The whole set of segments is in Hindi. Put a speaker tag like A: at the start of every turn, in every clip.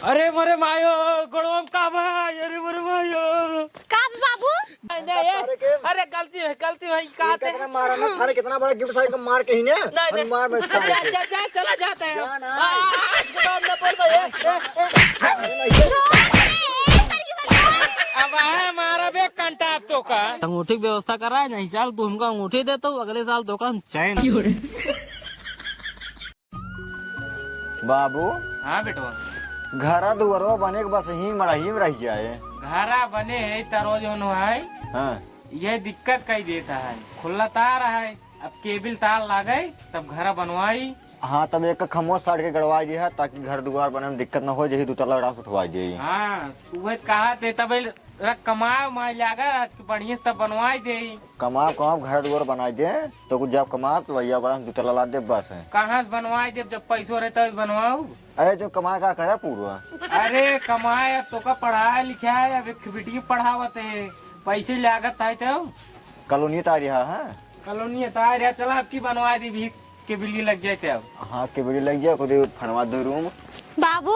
A: अरे मरे मायो गोड़ों का भाई, अरे मरे मायो
B: का बाबू।
A: अरे गलती भाई कहते
C: कितना मारा ना सारे, कितना बड़ा गिफ्ट था मार के ही ने मार में
A: जा चला जाता है अब है मारा बे कंटा तो का अंगूठी की व्यवस्था कर रहा है। नहीं साल तू हमको अंगूठी दे तो अगले साल तो का चैन।
C: बाबू
A: हाँ बेटवा,
C: घरा दुआरो बने के बस ही मड़ही में रह जाए।
A: घरा बने है तरो जो है।
C: हाँ
A: ये दिक्कत कई देता है, खुला तार है, अब केबल तार लागे तब घर बनवाई।
C: हाँ, तब एक खमो साड़ के गड़वा दिया ताकि घर दुआर बने में दिक्कत न हो, जही दू तला आराम से उठवा जाये।
A: हाँ वह कहा थे तब कमाए माए लागा बढ़िया तब बनवाई दे।
C: कमाब कमाब घर दुआर बनाई दे तो कुछ जब कमाब तो भैया बड़ा दू तला ला दे बस है।
A: कहाँ से बनवाई दे, जब पैसों रहता है बनवाऊ।
C: अरे जो कमा का करे पूरा।
A: अरे कमाए अब तो का पढ़ाया लिखा है, अब एक बेटी पढ़ावत है, पैसे लागत है तो
C: कॉलोनी तारी है
A: कॉलोनी तार चला अब की बनवा दी भी के बिल्ली लग जाते अब।
C: हाँ के बड़ी लग गया खुद फनवा दो रूम।
B: बाबू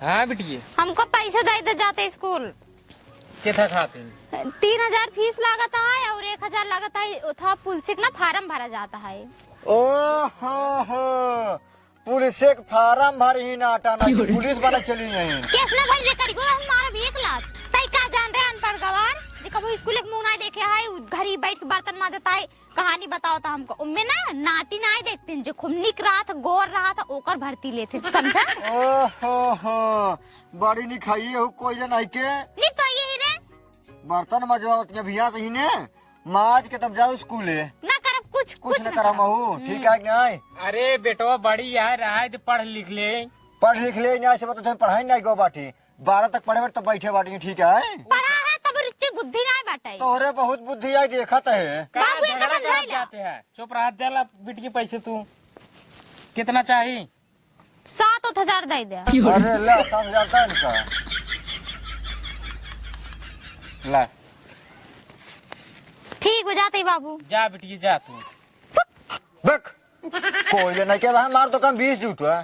A: हाँ बेटी
B: हमको पैसे दे जाते स्कूल।
A: कितना खाते
B: 3000 फीस लागत है और 1000 लागत है था पुलिस ना फार्म भरा जाता है।
C: ओहो पुलिस के फार्म भर ही ना हटाना, पुलिस वाला चली नहीं।
B: कैसे भर ले करी हमारा भी 1 लाख तई का जान रहे अनपढ़ गवार जे कबो स्कूल के मुंह ना देखे है, घर ही बैठ के बर्तन मांजता है। कहानी बताओ था हमको उनमें ना नाटी ना देखते जो खूब निक रहा था, गोर रहा था, ओकर भर्ती लेते समझा।
C: ओहो बड़ी निखाई हो कोई जन आई के
B: नहीं तो यही रे
C: बर्तन मजवा भैया सही ने माज के तब जाओ स्कूले
B: ना करब कुछ
C: न करम हूँ, ठीक है कि नहीं।
A: अरे बेटवा बड़ी है रहा है पढ़ लिख ले
C: यहाँ से बता पढ़ाई नहीं गो बाटी 12 तक पढ़े तब बैठे बाटी, ठीक है।
B: पढ़ा है तब रुचि बुद्धि ना बाटे
C: तोहरे बहुत बुद्धि है देखत है।
B: बाबू ये कसम खाई ला।
A: जाते हैं चुप रहा जाला बेटी के पैसे तू कितना चाहिए
B: 7,000 दे दे।
C: अरे ला 7,000 का इनका
A: ला
B: ठीक हो जाते बाबू।
A: जा बेटी जा तू
C: बक कोई लेना के मार तो कम 20 जूत है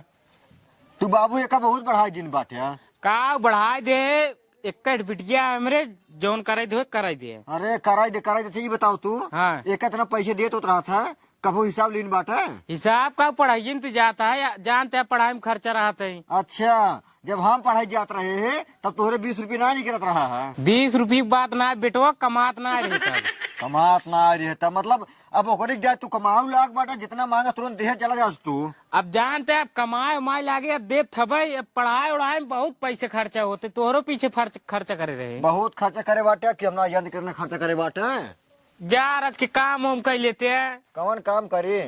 C: तू बाबू एक बहुत बढ़ाई दिन बाटे
A: का बढ़ाई दे एक बिटिया हमरे जोन कराई दे कराई दे।
C: अरे कराई दे सही बताओ तू।
A: हाँ
C: एक इतना पैसे दे तो रहा था कबो हिसाब लीन बाटे।
A: हिसाब का पढ़ाई में तो जाता है, जानते हैं पढ़ाई में खर्चा रहता है।
C: अच्छा जब हम पढ़ाई जात रहे हैं तब तोहरे 20 रुपये ना निकलत रहा है।
A: 20 रुपये की बात ना बेटवा, कमात ना रहता
C: कमात ना रहता मतलब अब ओकरे जाए तू कमाऊ लाग बाटा जितना मांगा तुरंत दे चला जा तू।
A: अब जानते हैं अब कमाए उमाए लागे अब दे थबई, अब पढ़ाई उड़ाई में बहुत पैसे खर्चा होते, तोहरो पीछे खर्चा करे रहे।
C: बहुत खर्चा करे बाटे कि हमना याद करना खर्चा करे बाटे।
A: जा आज के काम हम कर लेते हैं।
C: कौन काम करे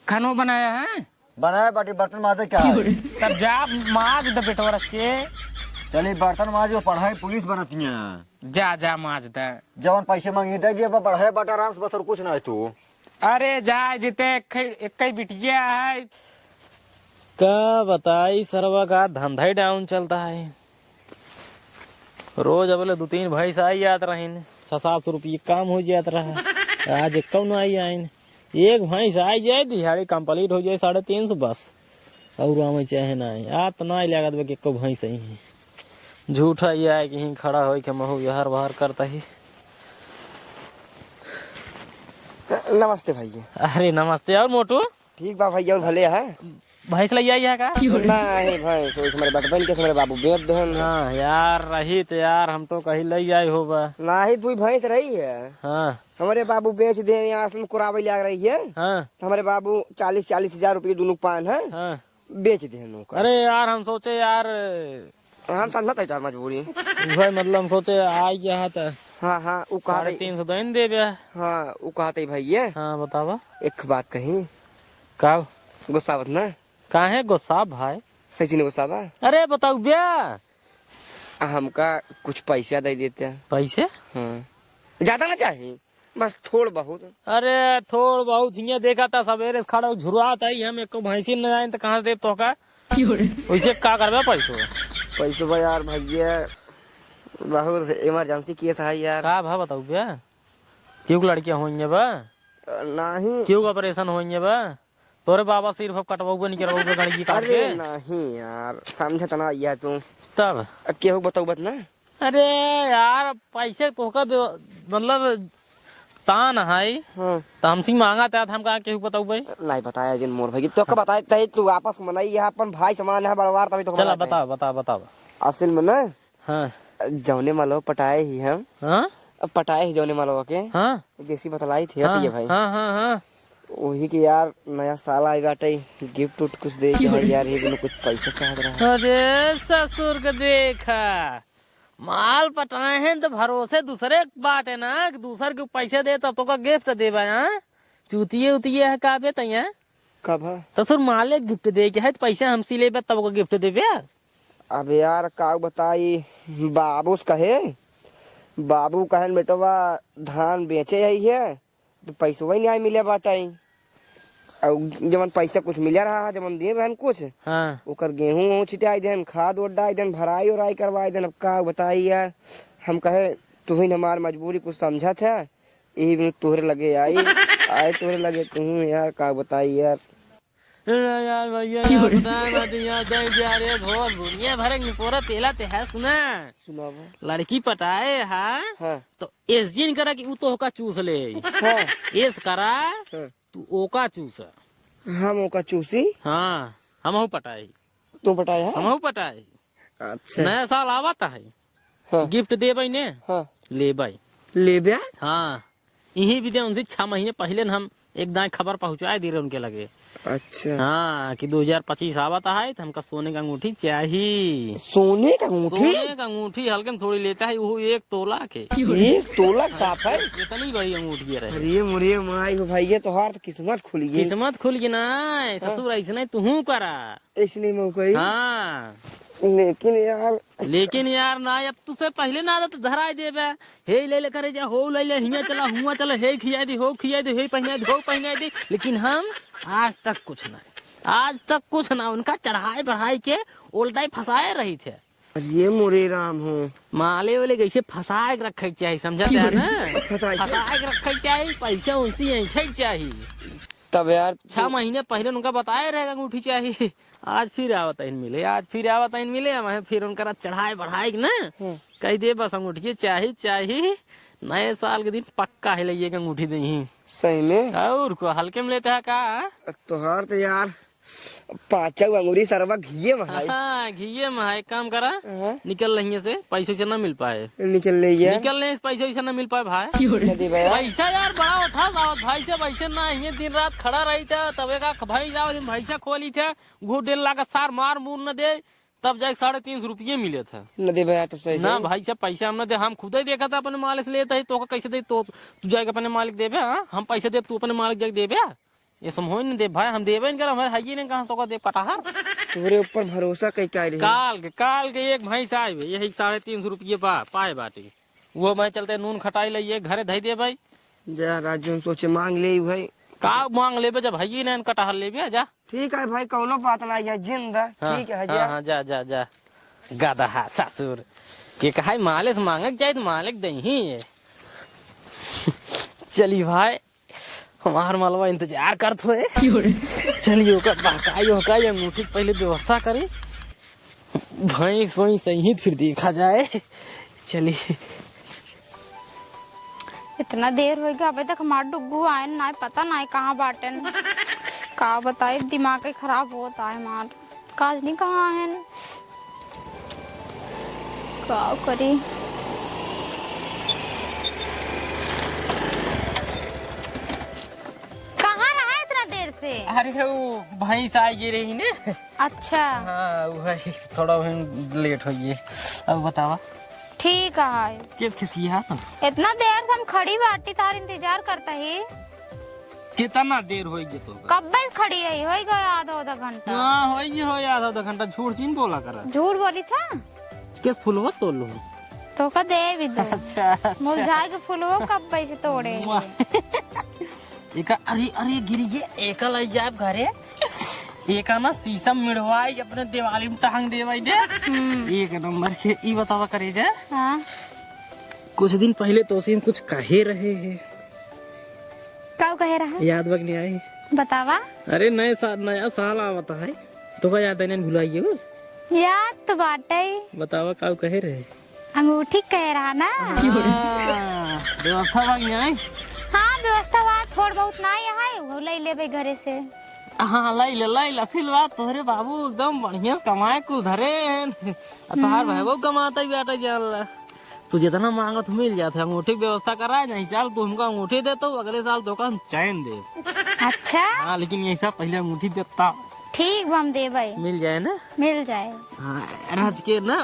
A: खानो बनाया है
C: बनाए बाटी बर्तन माजे क्या है?
A: तब जा माज दे बेटवा रख के
C: चली बर्तन माजो पढ़ाई पुलिस बनती है।
A: जा माज दे
C: जवन पैसे मांगी दे बढ़ाए बाटा आराम से बस और कुछ ना है तू।
A: अरे जा देते एक बिटिया है का बताई सरवा का धंधा ही डाउन चलता है। रोज अब 2-3 भैंस आई जात रही 600-700 रुपये काम हो जाता रहा। आज एक कौन आई आइन एक भैंस आई जाए दिहाड़ी कंप्लीट हो जाए 350 बस और हमें चाहे ना आ तो ना लागत एक भैंस ही है झूठा ये है कि ही खड़ा हो के महू यहर बाहर करता ही।
D: नमस्ते भैया।
A: अरे नमस्ते और मोटू
D: ठीक बा भैया और भले है
A: भैंस ले आई है का?
D: नहीं भाई तो हमारे बटबन के हमारे बाबू बेच दहन।
A: हाँ यार रही तो यार हम तो कहीं ले आई हो बा।
D: नहीं तू भैंस रही है।
A: हाँ
D: हमारे बाबू बेच दे यहाँ से कुरावे लग रही है।
A: हाँ
D: तो हमारे बाबू 40-40 हजार रुपये दोनों पान है
A: हाँ
D: बेच दे।
A: अरे यार हम सोचे यार
D: हम समझता है मजबूरी
A: भाई मतलब हम सोचे आई गया था।
D: हाँ हाँ वो कहा
A: 350 तो इन दे बे।
D: हाँ वो कहते भैया।
A: हाँ बतावा
D: एक बात कही
A: का
D: गुस्सा मत ना
A: काहे गुस्सा भाई
D: सही ने गुस्सा बा।
A: अरे बताओ भैया
D: हमका कुछ पैसा दे देते हैं।
A: पैसे?
D: हाँ ज्यादा ना चाहिए बस थोड़ बहुत।
A: अरे थोड़ बहुत हिया देखा था सवेरे खड़ा झुरुआ था हम एक भैंसी न जाए तो कहाँ से दे तो का वैसे का करबे पैसो
D: भाई यार भैया बहुत इमरजेंसी केस है यार।
A: का भा बताओ भैया क्यों लड़कियां होंगे बा
D: नहीं
A: क्यों ऑपरेशन होंगे बा तोरे बाबा सिर्फ कटवाऊगा नहीं करवाऊगा गाड़ी की काट के।
D: अरे नहीं यार समझ तना यह तू
A: तब
D: केहू बताऊ बत ना।
A: अरे यार पैसे तो का मतलब तान है
D: हाँ
A: तो हमसे मांगा था हम कहा केहू बताऊ भाई।
D: नहीं बताया जिन मोर भाई तो का बताए तही तू वापस मनाई है अपन भाई समान है बड़वार तभी तो
A: चला बता बता बता।
D: असल में ना
A: हाँ
D: जौने मालो पटाए ही हम
A: हाँ
D: पटाए ही जौने मालो के
A: हाँ
D: जैसी बतलाई थी
A: हाँ
D: ये भाई
A: हाँ हाँ हाँ
D: वही कि यार नया साल आए बाटे गिफ्ट उट कुछ दे के भाई यार ये भी कुछ पैसा चाह रहा है।
A: अरे ससुर के देखा माल पटाए हैं तो भरोसे दूसरे बात है ना कि दूसर के पैसे दे तब तो का गिफ्ट देबा। हाँ चूतिए उतिए है का बे तैया
D: कब है?
A: ससुर माले गिफ्ट दे के है तो पैसे हमसे लेबे तब को गिफ्ट देबे।
D: अब यार का बताई बाबू कहे बाबू कहन बेटवा धान बेचे ही है तो पैसों ही नहीं मिले बाटाई और जमन पैसा कुछ मिले रहा जमन दे रहन कुछ
A: हाँ
D: ओकर गेहूं छिटाई देन खाद उद डाई देन भराई उराई करवाई देन। अब का बताई यार हम कहे तू ही हमार मजबूरी कुछ समझत है यही में तोहरे लगे आई आए तोहरे लगे तू यार का बताई यार।
A: यार भैया यार बता मत यार दे जा रे घोर दुनिया भर के पूरा तेला ते है सुना
D: सुना
A: लड़की पटाए हाँ
D: हाँ
A: तो एस जिन करा कि उ तो होका चूस ले
D: हाँ
A: एस करा
D: हाँ
A: तू ओका चूस।
D: हम ओका चूसी
A: हाँ हमहू पटाई
D: तू पटाया है?
A: हमहू पटाई
D: अच्छा
A: नया साल आवता है
D: हाँ
A: गिफ्ट दे भाई ने
D: हाँ
A: ले भाई
D: ले ब्या
A: हाँ यही भी दे उनसे 6 महीने पहले हम एक दाएं खबर पहुंचाए दे रहे उनके लगे।
D: अच्छा
A: हाँ कि 2025 आवता है तो हमका सोने का अंगूठी चाहिए।
D: सोने का अंगूठी
A: सोने का अंगूठी हल्के में थोड़ी लेता है वो 1 तोला के
D: 1 तोला साफ है।
A: इतनी बड़ी अंगूठी रहे।
D: अरे मुरे माई भाई ये तो हार तो किस्मत खुल गई।
A: किस्मत खुल गई ना ससुर ऐसे नहीं तू करा।
D: इसने मौका ही
A: हाँ
D: लेकिन यार
A: ना अब तुझसे पहले ना आदत धरा देबे हे ले करे जा हो ले ले हिया चला हुआ चला हे खिया दे हो खिया दे हे पहना दे हो पहना दे लेकिन हम आज तक कुछ नहीं आज तक कुछ ना उनका चढ़ाई बढ़ाई के उल्टाई फंसाए रही थे।
D: ये मोरे राम हो
A: माले वाले कैसे फंसाए के रखे चाहिए समझते है ना
D: फंसाए
A: के रखे चाहिए पैसा उनसी ऐसे चाहिए।
D: तब यार
A: 6 महीने पहले उनका बताए रहेगा अंगूठी चाहिए आज फिर आवत मिले आज फिर आवत मिले वह फिर उनका चढ़ाई बढ़ाई ना कह दे बस अंगूठी चाहिए नए साल के दिन पक्का है लइए अंगूठी दे
D: सही में
A: और को हल्के में लेते है का
D: तोहार तो यार 5 अंगूरी सरवा घिये महाई।
A: हाँ घिये में है काम करा
D: हाँ?
A: निकल रही से पैसे से ना मिल पाए
D: निकल रही है
A: निकलने से पैसे से ना मिल पाए भाई पैसा यार बड़ा होता भाई से पैसे ना ये दिन रात खड़ा रही था तबे का भाई जाओ भैंसा खोली थे घू 1.5 लाख सार मार मूर न दे तब जाके 350 रुपये मिले थे
D: न दे भैया तब सही
A: ना भाई साहब पैसा हम न दे हम खुद ही देखा था अपने मालिक से लेता है तो कैसे दे तो तू जाके अपने मालिक देवे हम पैसे दे तू अपने मालिक जाके देवे ये सब हो नहीं दे भाई हम देवे नहीं कर हमारे हाई ने कहा तो दे पटाहा
D: तुम्हारे ऊपर भरोसा कई का रही
A: काल के एक भैंस आए यही 350 रुपये पाए बाटी वो मैं चलते नून खटाई लिये घरे धई दे भाई
D: जा राज्य सोचे मांग ले भाई
A: का मांग ले जब भाई ने कटहल ले जा
D: ठीक है भाई कौनो बात ना है जिंदा ठीक है
A: हाँ जा जा जा गधा ससुर के कहा मालिक मांगक जाए तो मालिक दही चली भाई हमार मालवा इंतजार करत हो चलिए बहकाई अंगूठी पहले व्यवस्था करे भैंस वहीं सही फिर देखा जाए। चलिए
B: इतना देर हो गया अभी तक हमारे डुग्गू आए ना पता ना कहाँ बाटे का बताए दिमाग ही खराब होता है हमार काज नहीं कहाँ है का करी कहाँ रहा इतना देर से।
A: अरे वो भैंस आई गिर रही ने
B: अच्छा
A: हाँ वही थोड़ा लेट हो गई अब बतावा
B: ठीक है
A: किस किसी है
B: इतना देर से हम खड़ी बाटी तार इंतजार करता ही
A: कितना देर होगी तो
B: कब बस खड़ी है हो गया आधा घंटा।
A: हाँ हो आधा घंटा झूठ चीन बोला करा
B: झूठ बोली था
A: किस फुलवा तोड़ लो
B: तो का दे भी दो
A: अच्छा
B: मुरझाए के फूलों कब पैसे तोड़े
A: एक अरे अरे गिरी गे एक लाई जाए घरे एक ना शीशम मिड़वाई अपने दिवाली में टांग दे भाई दे एक नंबर के ई बतावा करे जा।
B: हाँ
A: कुछ दिन पहले तो सीन कुछ कहे रहे हैं
B: कब कहे रहा
A: याद वक्त नहीं आई
B: बतावा।
A: अरे नया साल आवता है तो क्या याद है भुलाइए
B: याद तो बाटे
A: बतावा का कहे रहे
B: अंगूठी कह रहा ना।
A: व्यवस्था बाकी है।
B: हाँ व्यवस्था बात थोड़ बहुत ना है वो ले लेबे घरे से।
A: हाँ लाई ला फिर बात तोहरे बाबू एकदम बढ़िया कमाए कुल धरे तोहार भाई वो कमाता ही बेटा जान तू जितना मांगो तो मिल जाते अंगूठी की व्यवस्था करा नहीं साल तू हमको अंगूठी दे तो अगले साल तो हम चैन दे।
B: अच्छा
A: हाँ लेकिन ऐसा पहले अंगूठी देता
B: ठीक हम देबे
A: मिल जाए ना।
B: मिल जाए।
A: हाँ रच के ना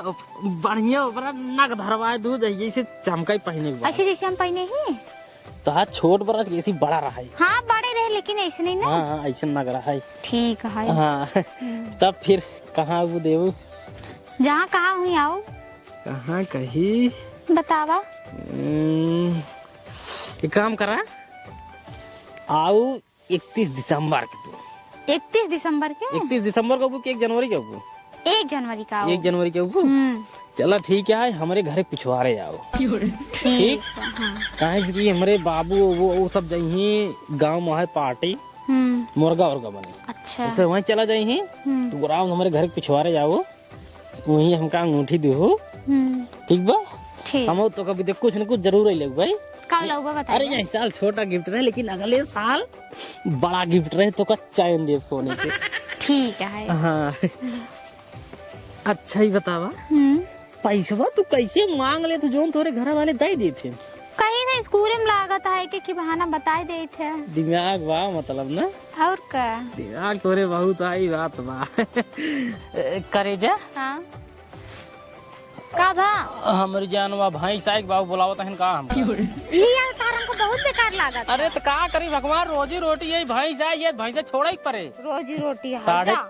A: बढ़िया ऊपर नग धरवाए दूध जैसे चमकाई पहने के बाद
B: ऐसे जैसे हम पहने ही।
A: तो हाथ छोट बरस कैसी बड़ा रहा है।
B: हाँ बड़े रहे लेकिन ऐसे नहीं ना।
A: हाँ ऐसा लग रहा है।
B: ठीक है।
A: हाँ तब फिर कहाँ वो देव
B: जहाँ कहाँ हुई आओ
A: कहाँ कही
B: बतावा।
A: एक काम करा आओ 31 दिसंबर के तू
B: 31 दिसंबर के
A: 31 दिसंबर को कि 1 जनवरी के को
B: 1 जनवरी का आओ।
A: 1 जनवरी के को चला ठीक है हमारे घर पिछवाड़े आओ।
B: ठीक हाँ।
A: कहे कि हमारे बाबू वो सब जाइए गांव में है पार्टी मुर्गा उर्गा बने
B: अच्छा
A: ऐसे वहीं चला जाइए तो आराम हमारे घर के पिछवाड़े जाओ वहीं हमका अंगूठी दो ठीक बा।
B: ठीक
A: हम तो कभी देख कुछ न कुछ जरूर ही लग भाई।
B: कब लोगे बता।
A: अरे यही साल छोटा गिफ्ट रहे लेकिन अगले साल बड़ा गिफ्ट रहे तो का चैन दे सोने के।
B: ठीक है।
A: हाँ अच्छा ही बतावा पैसा तू कैसे मांग ले तो जोन तोरे घर वाले दे देते
B: कहीं ना स्कूल में लागत है कि बहाना बता दे थे।
A: दिमाग बा मतलब ना
B: और का
A: दिमाग तोरे बहुत आई बात बा करे जा।
B: हाँ का भा
A: हमर जानवा भाई साइक बाबू बुलावत हन का हम
B: ये कारण को बहुत बेकार लागत।
A: अरे तो का करी भगवान रोजी रोटी यही भैंस है ये भैंस छोड़ा ही परे
B: रोजी रोटी है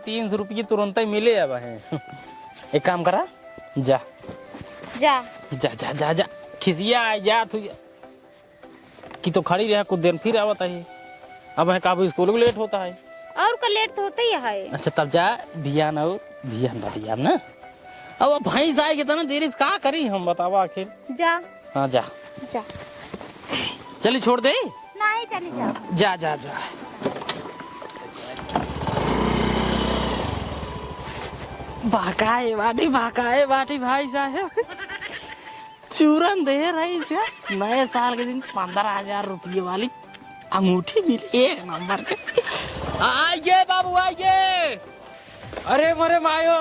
A: 350 रुपये तुरंत ही मिले अब है। एक काम करा जा
B: जा
A: जा जा जा जा खिसिया आ जा तू कि तो खड़ी रहा कुछ देर फिर आवत है अब है काबू स्कूल में लेट होता है
B: और का लेट तो होता ही है।
A: अच्छा तब जा भियान और भियान बतिया ना अब भैंस आए कितना देरी से का करी हम बतावा आखिर।
B: जा
A: हाँ जा
B: जा
A: चली छोड़ दे
B: नहीं चली जा
A: जा जा जा भाकाए बाटी भाई साहब चूरन दे रही थे नए साल के दिन 15,000 रुपये वाली अंगूठी मिली 1 नंबर के। आइए बाबू आइए। अरे मरे मायो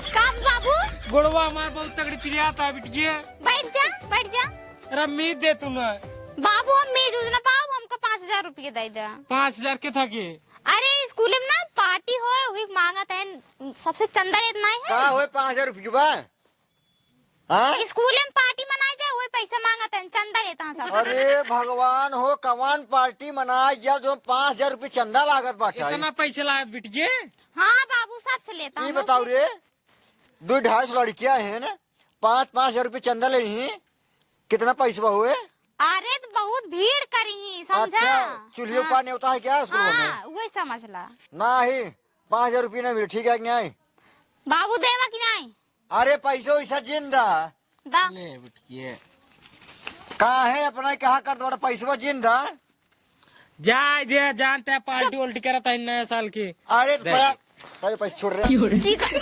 B: काम बाबू
A: गोड़वा हमारे बहुत तगड़ी प्रिया था बिटिया
B: बैठ जा।
A: अरे मीत दे तुम
B: बाबू हम मेज उजना पाओ हमको 5,000 रुपये दे दे।
A: 5,000 के था के
B: अरे स्कूल में ना पार्टी हो वही मांगत है सबसे चंदा इतना है
C: का होए 5,000 रुपये बा। हाँ
B: स्कूल में पार्टी मनाई जाए वही पैसा मांगत है चंदा लेता है सब।
C: अरे भगवान हो कमान पार्टी मनाई जा जो 5,000 रुपये चंदा लागत बाटा।
A: कितना पैसा लाया बिटिया
B: हाँ बाबू सबसे लेता
C: ये
B: हूँ।
C: बताओ रे 2-250 लड़कियां हैं ना 5,000 रुपये चंदा ले ही कितना पैसा हुए।
B: अरे तो बहुत भीड़ करी समझा।
C: अच्छा चूल्हे पर नहीं होता है क्या स्कूल में।
B: हाँ वही समझ ला।
C: नहीं 5,000 रुपये ना मिले ठीक है कि नहीं।
B: बाबू देवा कि नहीं
C: अरे पैसो ऐसा जिंदा
B: दा
A: ले बिटिया
C: कहा है अपना कहा कर दो पैसा जिंदा।
A: जा दे जानते हैं पार्टी उल्टी करता है नए साल की।
C: अरे तो अरे पैसे छोड़ रहे
B: ठीक है दे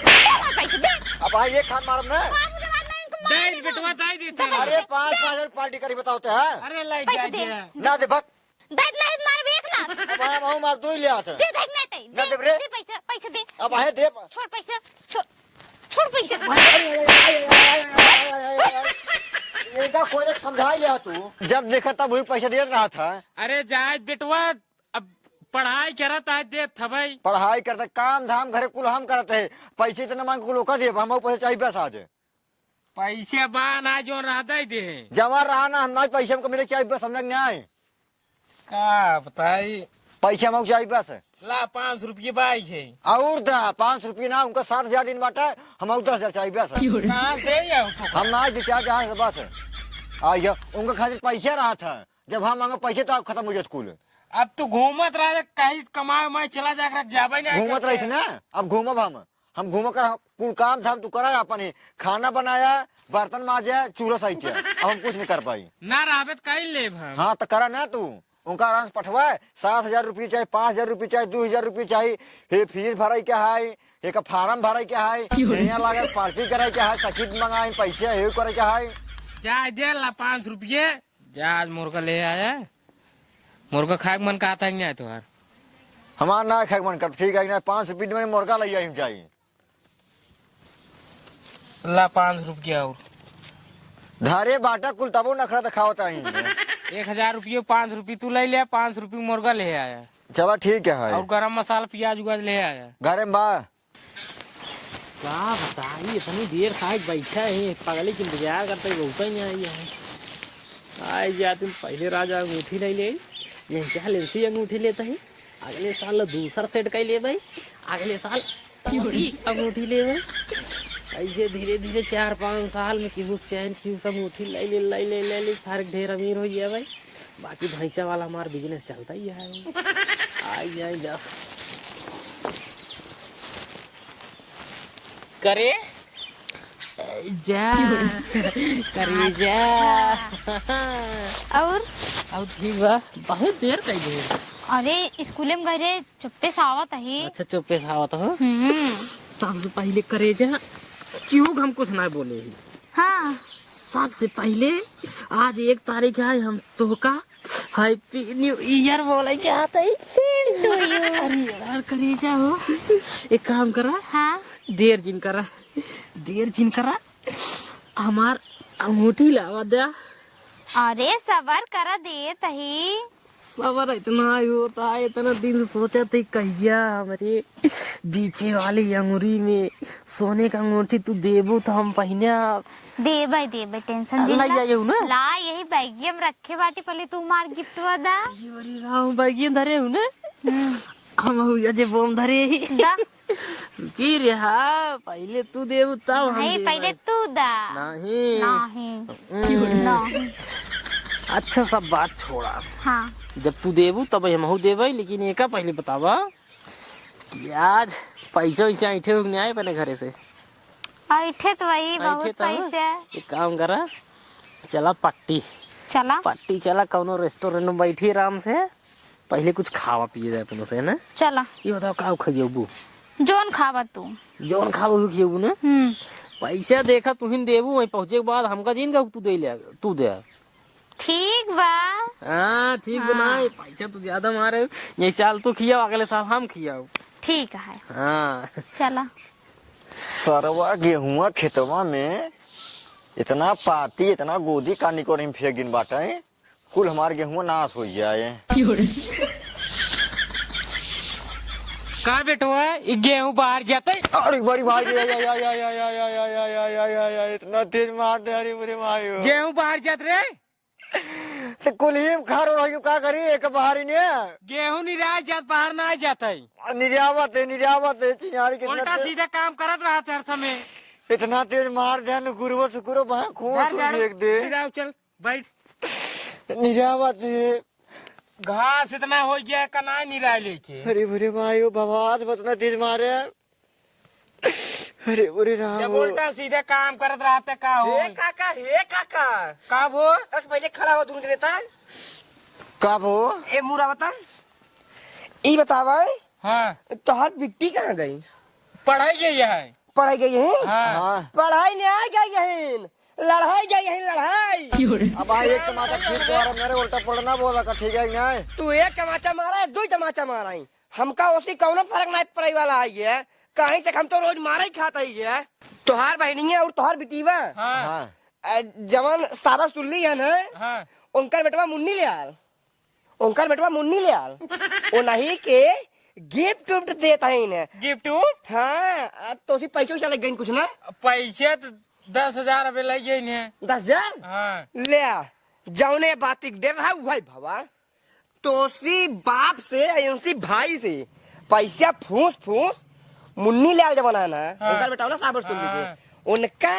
B: पैसे दे
C: अब भाई ये खान मारब ना।
B: बाबू दे बात नहीं इनको मार
A: दे बिटवा दे देते
C: अरे 5,000 पार्टी करी बताते हैं
A: अरे लाई
B: पैसे
A: जा
B: दे।
A: दे
C: ना दे भक
B: दे नहीं मार 1 लाख
C: अब आया मार 2 ही ले आते
B: दे देख नहीं तई
C: ना दे रे।
B: दे पैसे दे
C: अब आए दे
B: छोड़ पैसे छोड़ पैसे।
C: इनका कोई समझा लिया तू जब देखा तब वही पैसा दे रहा था।
A: अरे जाए बिटवा अब पढ़ाई करता है दे था भाई
C: पढ़ाई करते काम धाम घरे कुल हम करते है पैसे इतना मांग कुल ओका दे हम पैसे चाहिए बस आज
A: पैसे बान आज जो रहता ही दे
C: जमा रहा ना हम पैसे हमको मिले चाहिए बस समझ नहीं आए
A: का बताई
C: पैसे हमको चाहिए बस
A: ला 5 रुपये बाई है
C: और दा 5 रुपये ना उनका 7,000 दिन बाटा हम 10,000 चाहिए बस
A: कहाँ दे या
C: हम ना क्या क्या है बस आइए उनका खातिर पैसा रहा था जब हम मांगे पैसे तो आप खत्म हो जाए स्कूल।
A: अब तू घूमत रहा कहीं कमाए मैं चला जाकर जाबे नहीं
C: घूमत रही थी ना अब घूमब हम घूम कर कुल काम धाम तू करा अपन खाना बनाया बर्तन माजे चूल्हा सही किया अब हम कुछ नहीं कर पाई
A: ना रहबे कहीं ले हम
C: हाँ तो करा ना तू उनका आराम पठवा 7,000 रुपये चाहिए, 5,000 रुपये चाहिए, 2,000 रुपये चाहिए। ये फीस भराई क्या है, एक फार्म भराई क्या है, यहाँ लागत पार्टी कराई क्या है, सखीत मंगाई पैसे हे करे क्या है।
A: जा दे ला 5 रुपये। जा आज मुर्गा ले आया, मुर्गा खाए मन का आता है तुम्हार।
C: हमार ना खाए मन कर, ठीक है ना 5 रुपये में मुर्गा ले आई चाहिए।
A: ला 5 रुपया और
C: धारे बाटा कुल तबो नखरा तो खाओ ताही।
A: 1,000 रुपये 5 रुपये तू ले लिया, 5 रुपये मुर्गा ले आया
C: चलो ठीक है
A: और गरम मसाला प्याज उगाज ले आया।
C: घरे में बा
A: क्या बताइए इतनी देर साइड बैठा है, पगली की इंतजार करते बहुत ही नहीं आई है। आई जा तुम पहले राजा अंगूठी नहीं ले, यही साल ऐसी अंगूठी लेता है, अगले साल दूसरा सेट का ही ले भाई, अगले साल अंगूठी ले भाई। ऐसे धीरे धीरे 4-5 साल में क्यूस चैन क्यूस अंगूठी ले सारे ढेर अमीर हो गया भाई। बाकी भैंसा वाला हमारा बिजनेस चलता ही है। आई जाए जा करे जा करे जा
B: और
A: ठीक बा, बहुत देर कई देर।
B: अरे स्कूल में गए चुप्पे से आवत है।
A: अच्छा चुप्पे से आवत हो। सबसे पहले करे जा क्यों हम कुछ ना बोले।
B: हाँ
A: सबसे पहले आज 1 तारीख है, हम तो का हैप्पी न्यू ईयर बोले चाहते हैं। अरे यार करे जा हो, एक काम करा।
B: हाँ
A: देर जिन करा हमार अंगूठी लावा दे।
B: अरे सबर कर दे तही।
A: सबर इतना ही होता है, इतना दिन से सोचा थे कहिया हमारे बीचे वाली अंगूरी में सोने का अंगूठी तू देबू तो हम पहने।
B: दे भाई टेंशन
A: ला जाइयो ना।
B: ला यही बैगियम रखे बाटी, पहले तू मार गिफ्ट वादा।
A: अरे राम बैगी धरे हूँ ना, हम हुआ जे बोम धरे ही
B: दा
A: की रे। हाँ पहले तू देबू तब हम
B: नहीं,
A: देबे।
B: पहले तू दा।
A: नहीं
B: नहीं
A: अच्छा सब बात छोड़ा,
B: हाँ
A: जब तू देबू तब हम देवे। लेकिन एक पहले बतावा कि आज पैसा वैसे ऐठे हो नहीं आए अपने घरे से।
B: ऐठे तो वही बहुत
A: ऐठे तो
B: पैसे है।
A: एक काम करा, चला पट्टी चला कौनो रेस्टोरेंट में बैठी आराम से, पहले कुछ खावा पिए जाए अपनों से ना।
B: चला
A: ये बताओ का खिएबू,
B: जोन खावा तू।
A: जौन खावा खिएबू ना। पैसा देखा तू ही देबू, वहीं पहुंचे के बाद हमका जीन का तू दे।
B: ठीक बा।
A: हाँ ठीक बनाए, पैसा तो ज्यादा मारे, यही साल तू खियाओ अगले साल हम खियाओ।
B: ठीक है
A: हाँ
B: चला।
C: सरवा गेहुआ खेतवा में इतना पाती इतना गोदी का निकोर हम फेंक गिन बाटे, कुल हमार गेहुआ नाश हो जाए।
A: का बेटो है गेहूं बाहर जाते।
C: अरे बड़ी भाई इतना तेज मार दे। अरे बुरे भाई
A: गेहूं बाहर जात रे,
C: तो कुल ही खारो रही का करी एक बाहरी ने
A: गेहूं निराश जात बाहर ना जाता है।
C: निर्यावत है चिनारी
A: उल्टा सीधा काम करत रहा हर समय।
C: इतना तेज मार दे न गुरुओ सुकुरो वहां खून देख दे।
A: चल बैठ,
C: निर्यावत है
A: घास इतना हो गया कनाई निराय लेके।
C: अरे बुरे भाई बवाद इतना तेज मारे। अरे बुरे राम
A: जब उल्टा सीधा काम करत रहते का हो।
D: हे काका
A: का हो
D: अब पहले खड़ा हो दूर देता
C: कब हो
D: ए मुरा बता। ई बतावा
A: हाँ
D: तोहर बिट्टी कहाँ गई?
A: पढ़ाई गई है।
D: पढ़ाई गई है?
A: हाँ
C: हाँ
D: पढ़ाई नहीं आ गई है, लड़ाई गई है लड़ाई।
C: अब भाई एक टमाटर ठीक द्वारा मेरे उल्टा पड़ना बोला का ठीक है नहीं।
D: तू एक टमाचा मारा है, 2 टमाचा मारा है, हमका उसी कौनो फर्क नहीं पड़े वाला है। कहीं से हम तो रोज मारा ही खाता ही है। तोहार बहनी और तोहार बिटीवा
A: हाँ
C: हाँ
D: जवान साबर सुनली है ना,
A: हाँ
D: उनकर बेटवा मुन्नी ले आल, वो नहीं के गिफ्ट उफ्ट देता है इन्हें।
A: गिफ्ट।
D: हाँ तो उसी पैसे उसे लग गई कुछ ना।
A: पैसे तो 10,000 रुपये लग गए इन्हें।
D: 10,000
A: हाँ
D: ले आ, जौने बाती दे रहा भाई भवा तो उसी बाप से उसी भाई से पैसा फूस मुन्नी ले आल जमाना ना।
A: हाँ।
D: उनका बेटा ना साबर सुन
A: हाँ।
D: लीजिए, उनका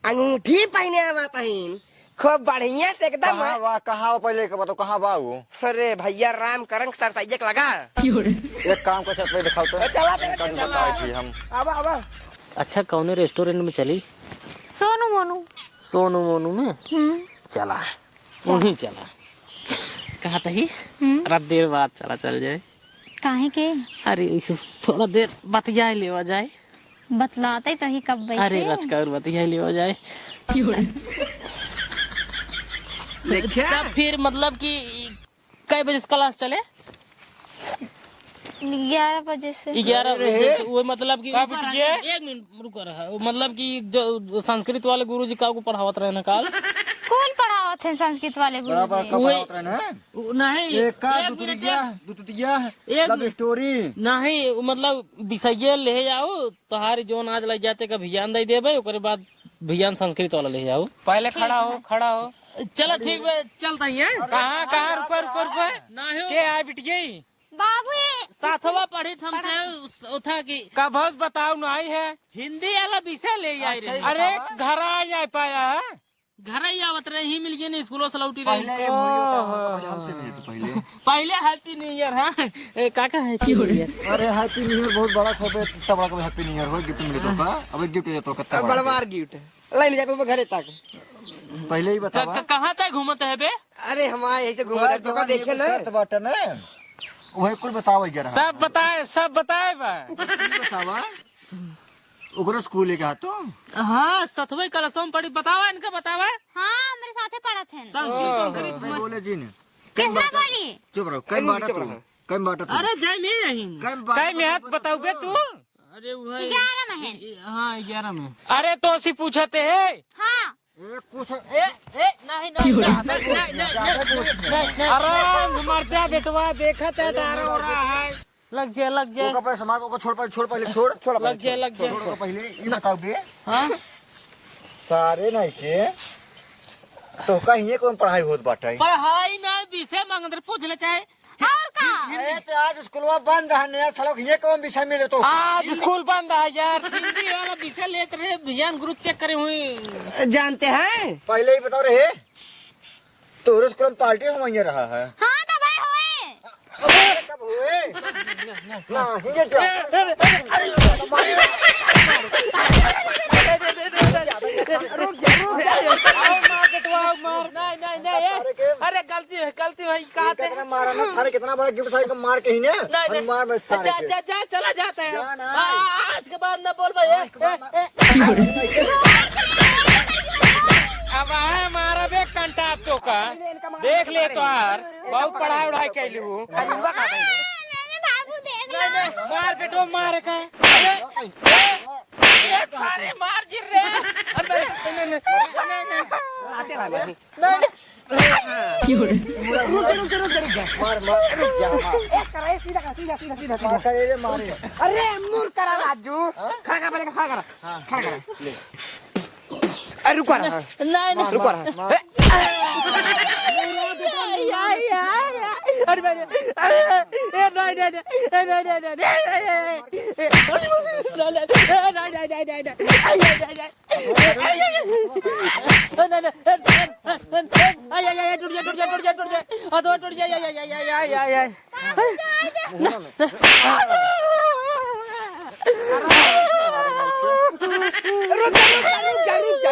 D: अंगूठी पहने आवा तहीन खूब बढ़िया से एकदम।
C: कहाँ पहले के बताओ कहाँ बा वो?
D: अरे भैया राम करंग सर सैयक लगा।
C: एक काम को चल दिखाओ तो
D: चला
C: बताए थी हम।
D: आवा
A: अच्छा कौन रेस्टोरेंट में चली?
B: सोनू मोनू।
A: सोनू मोनू में चला, वहीं चला। कहा ही
B: हम्म,
A: रात देर बाद चला चल जाए।
B: काहे के
A: अरे थोड़ा देर बतिया लेवा जाए।
B: बतलाते तो ही कब बैठे।
A: अरे रचका बतिया लेवा जाए। तब फिर मतलब कि कई बजे से क्लास चले?
B: 11 बजे से।
A: 11 बजे से। वो मतलब कि एक मिनट रुका रहा, मतलब कि जो संस्कृत वाले गुरुजी का को पढ़ावत रहे ना काल।
B: कौन पढ़ावत है संस्कृत वाले गुरु
C: बराबर
B: जी?
C: का पढ़ावत रहे ना।
A: नहीं
C: एक का
A: एक
C: दुतुतिया दुतुतिया
A: एक
C: लव स्टोरी।
A: नहीं मतलब विषय ले जाओ तोहारी जोन आज लग जाते का भियान दे देबे, ओकरे बाद भियान संस्कृत वाला ले जाओ।
E: पहले खड़ा हो।
A: चलो ठीक है चलता ही है।
E: कहाँ रुको
A: ना हो
E: के आए बिटिया
B: बाबू ये
A: साथवा पढ़ी हमसे उठा की
E: का बहुत बताओ ना आई है।
A: हिंदी वाला विषय ले आई रही।
E: अरे घर आ जा पाया है।
A: घर ही आवत रहे ही मिल गए नहीं, स्कूलों से लौटी
C: पहले
A: रही।
C: ये मोरी होता है, हमसे मिले तो पहले।
A: पहले हैप्पी न्यू ईयर। हाँ काका हैप्पी न्यू ईयर।
C: अरे हैप्पी न्यू ईयर बहुत बड़ा खोपे, इतना बड़ा कोई हैप्पी न्यू ईयर हो गिफ्ट मिले तो का। अब एक गिफ्ट दे तो कितना बड़ा।
D: बड़वार गिफ्ट ले जाए घरे तक।
C: पहले ही बतावा।
A: कहाँ तक घूमते है बे?
D: अरे हम आए ऐसे घूम तो देखे ना।
C: बाटा ना वही कुल बतावा। 11
E: सब बताए बा।
C: बतावा ओकरा स्कूल लेके तो
A: हाँ सतवे कलसों पढ़ी। बतावा इनका बतावा।
B: हाँ मेरे साथे पढ़ा थे।
A: संस्कृत
C: नहीं बोले जी ने।
B: किसने बोली?
C: चुप रहो। कई बाटा तू कई बाटा तू
A: अरे जय में यही।
E: कई में हाथ बताओ बे तू।
A: अरे भाई
B: 11 में है।
A: हाँ 11 में।
E: अरे तो सी पूछते है।
B: हाँ
C: कुछ
A: नहीं
E: अरे मरता बेटवा देखा था डर हो रहा है।
A: लग जाए
C: ओका पर समाज को छोड़ पहले छोड़
A: लग जाए
C: छोड़ पहले ये बताओ बे।
A: हाँ
C: सारे नहीं के तो कहीं कौन पढ़ाई होत बाटा।
A: पढ़ाई ना विषय मांग पूछ ले चाहे।
B: और का?
C: अरे तो आज स्कूलवा बंद है नया सालों ये कौन विषय मिले तो।
E: आज स्कूल बंद है यार।
A: हिंदी वाला विषय लेते रहे विज्ञान ग्रुप चेक करे हुए।
D: जानते हैं
C: पहले ही बताओ रहे तो स्कूल में पार्टी हो रहा है।
B: हाँ दबाए होए।
C: कब हुए ना ये
A: अरे गलती है कहा
C: कितना मारा ना सारे कितना बड़ा गिफ्ट था मार के ही ना मार में सारे के।
A: चला जाता है।
C: जा ना।
A: आज के बाद न बोल भाई।
E: अब आए मारा बे कंटा तो का देख ले तो यार बहुत पढ़ाई उढ़ाई कैलू।
B: मैंने बाबू देख लो।
E: मार बेटो मार का।
A: सारे मार गिर रहे।
C: मारे
D: अरे मूर करा राजू। खड़ा कर पहले खड़ा कर। अरे रुको रहा।
A: नहीं
D: रुको रहा।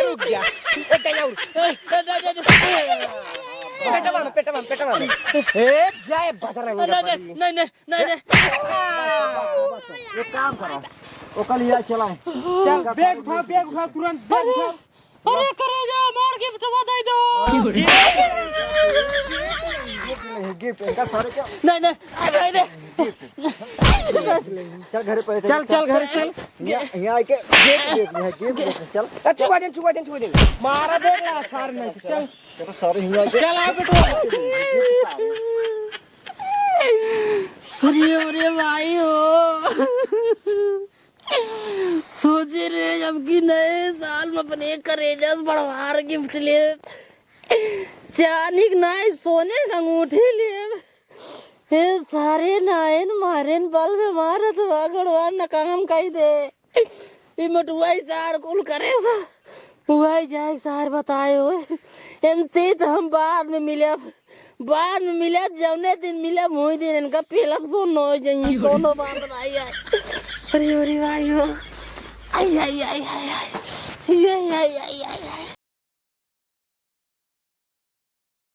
D: रुक जा। पेट वाला। ए जाए बता
A: नहीं
C: एक काम करो वो कल यहाँ चलाओ।
E: बैग उठा तुरंत बैग उठा।
A: अरे करे जा मार गिफ्ट दे दो।
C: गिफ्ट इनका सारे क्या
A: नहीं
C: चल घर पे
E: चल घर चल।
C: यहाँ आके गिफ्ट चल
D: छुआ दे।
E: मारा देगा सार में चल
C: चलो सारे यहाँ आके
E: चल आ बेटो।
A: अरे भाई हो सोचे रे जब कि नए साल में अपने करेजस बढ़वार गिफ्ट ले चांदी नए सोने का अंगूठी ले हे सारे नायन मारेन बल में मारत गड़वा न काम कही दे ये मटुआ सार कुल करे सा वही जाए सार बतायो इनसे तो हम बाद में मिले जौने दिन मिले वही दिन इनका पहलक सुन हो जाइए कोनो बात नहीं है। अरे भाई हो आई